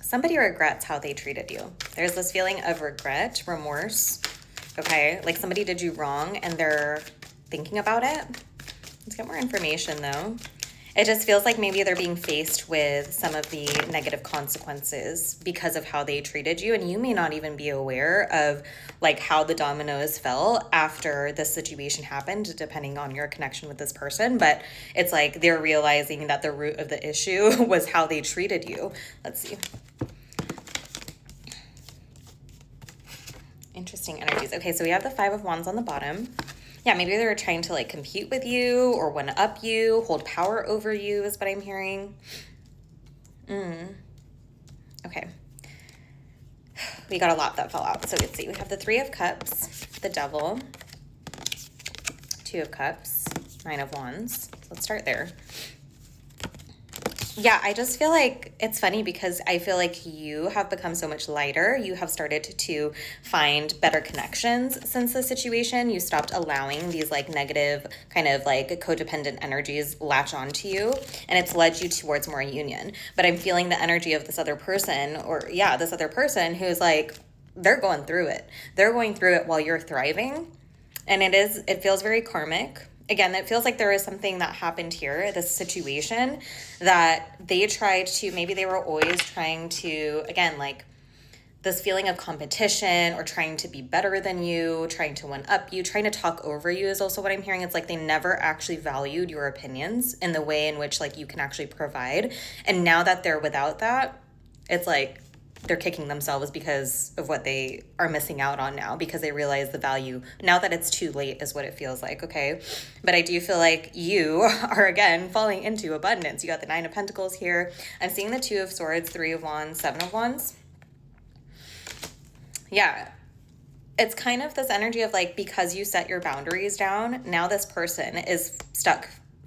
somebody regrets how they treated you. There's this feeling of regret, remorse, okay? Like somebody did you wrong and they're thinking about it. Let's get more information though. It just feels like maybe they're being faced with some of the negative consequences because of how they treated you, and you may not even be aware of like how the dominoes fell after this situation happened, depending on your connection with this person. But it's like they're realizing that the root of the issue was how they treated you. Let's see. Interesting energies. Okay, so we have the Five of Wands on the bottom. Yeah, maybe they were trying to like compete with you or one up you, hold power over you is what I'm hearing. Okay. We got a lot that fell out. So let's see. We have the Three of Cups, the Devil, Two of Cups, Nine of Wands. Let's start there. Yeah, I just feel like it's funny because I feel like you have become so much lighter. You have started to find better connections since the situation. You stopped allowing these like negative kind of like codependent energies latch onto you, and it's led you towards more union. But I'm feeling the energy of this other person, this other person who's like, they're going through it. They're going through it while you're thriving. And it feels very karmic. Again, it feels like there is something that happened here, this situation, that they tried to, maybe they were always trying to, again, like this feeling of competition or trying to be better than you, trying to one up you, trying to talk over you is also what I'm hearing. It's like they never actually valued your opinions in the way in which like you can actually provide. And now that they're without that, it's like they're kicking themselves because of what they are missing out on now, because they realize the value now that it's too late is what it feels like. Okay. But I do feel like you are again falling into abundance. You got the Nine of Pentacles here. I'm seeing the Two of Swords, Three of Wands, Seven of Wands. Yeah. It's kind of this energy of like, because you set your boundaries down, now this person is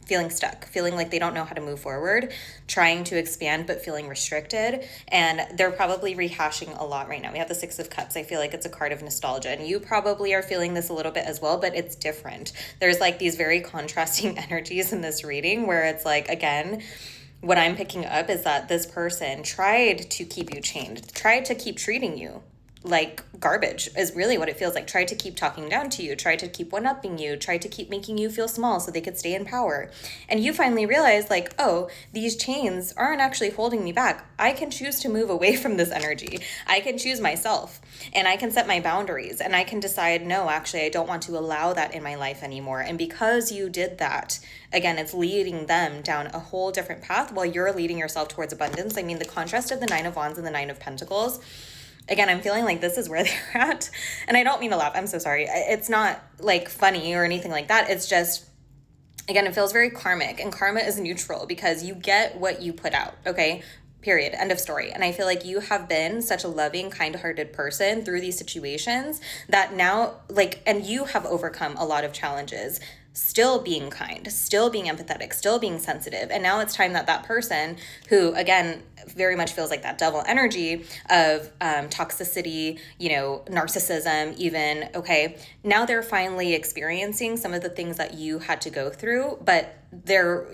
feeling like they don't know how to move forward, trying to expand, but feeling restricted. And they're probably rehashing a lot right now. We have the Six of Cups. I feel like it's a card of nostalgia, and you probably are feeling this a little bit as well, but it's different. There's like these very contrasting energies in this reading where it's like, again, what I'm picking up is that this person tried to keep you chained, tried to keep treating you like garbage is really what it feels like. Tried to keep talking down to you, tried to keep one-upping you, tried to keep making you feel small so they could stay in power. And you finally realize like, oh, these chains aren't actually holding me back. I can choose to move away from this energy. I can choose myself, and I can set my boundaries, and I can decide, no, actually, I don't want to allow that in my life anymore. And because you did that, again, it's leading them down a whole different path while you're leading yourself towards abundance. I mean, the contrast of the Nine of Wands and the Nine of Pentacles, again, I'm feeling like this is where they're at. And I don't mean to laugh. I'm so sorry. It's not like funny or anything like that. It's just, again, it feels very karmic, and karma is neutral because you get what you put out. Okay. Period. End of story. And I feel like you have been such a loving, kind-hearted person through these situations that now, like, and you have overcome a lot of challenges, still being kind, still being empathetic, still being sensitive. And now it's time that that person who, again, very much feels like that devil energy of toxicity, narcissism even, okay, now they're finally experiencing some of the things that you had to go through, but they're,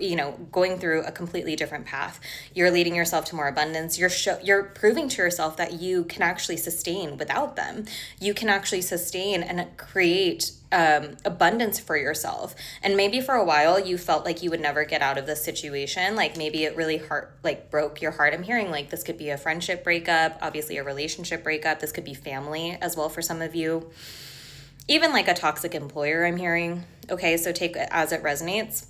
going through a completely different path. You're leading yourself to more abundance. You're proving to yourself that you can actually sustain without them. You can actually sustain and create abundance for yourself. And maybe for a while you felt like you would never get out of this situation. Like maybe it really broke your heart. I'm hearing like this could be a friendship breakup, obviously a relationship breakup. This could be family as well for some of you. Even like a toxic employer, I'm hearing. Okay, so take it as it resonates.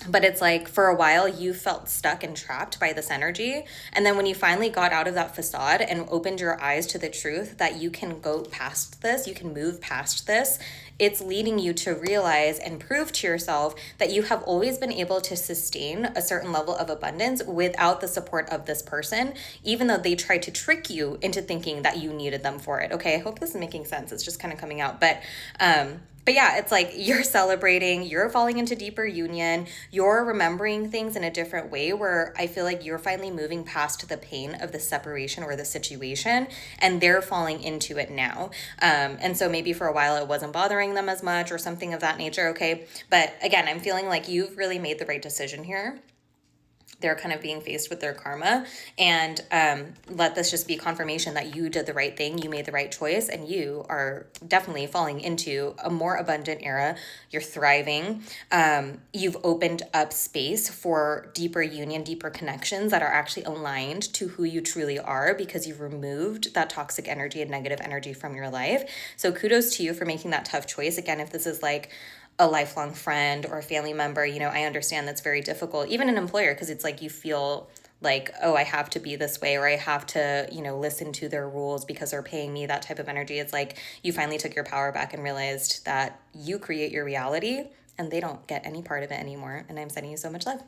But it's like for a while you felt stuck and trapped by this energy. And then when you finally got out of that facade and opened your eyes to the truth that you can go past this, you can move past this, it's leading you to realize and prove to yourself that you have always been able to sustain a certain level of abundance without the support of this person, even though they tried to trick you into thinking that you needed them for it. Okay, I hope this is making sense. It's just kind of coming out. But yeah, it's like you're celebrating, you're falling into deeper union, you're remembering things in a different way where I feel like you're finally moving past the pain of the separation or the situation, and they're falling into it now. And so maybe for a while it wasn't bothering them as much or something of that nature, okay? But again, I'm feeling like you've really made the right decision here. they're kind of being faced with their karma, and let this just be confirmation that you did the right thing, you made the right choice, and you are definitely falling into a more abundant era. You're thriving. You've opened up space for deeper union, deeper connections that are actually aligned to who you truly are, because you've removed that toxic energy and negative energy from your life. So kudos to you for making that tough choice. Again, if this is like a lifelong friend or a family member, I understand that's very difficult, even an employer, because it's like you feel like, oh, I have to be this way, or I have to, listen to their rules because they're paying me, that type of energy. It's like you finally took your power back and realized that you create your reality and they don't get any part of it anymore. And I'm sending you so much love.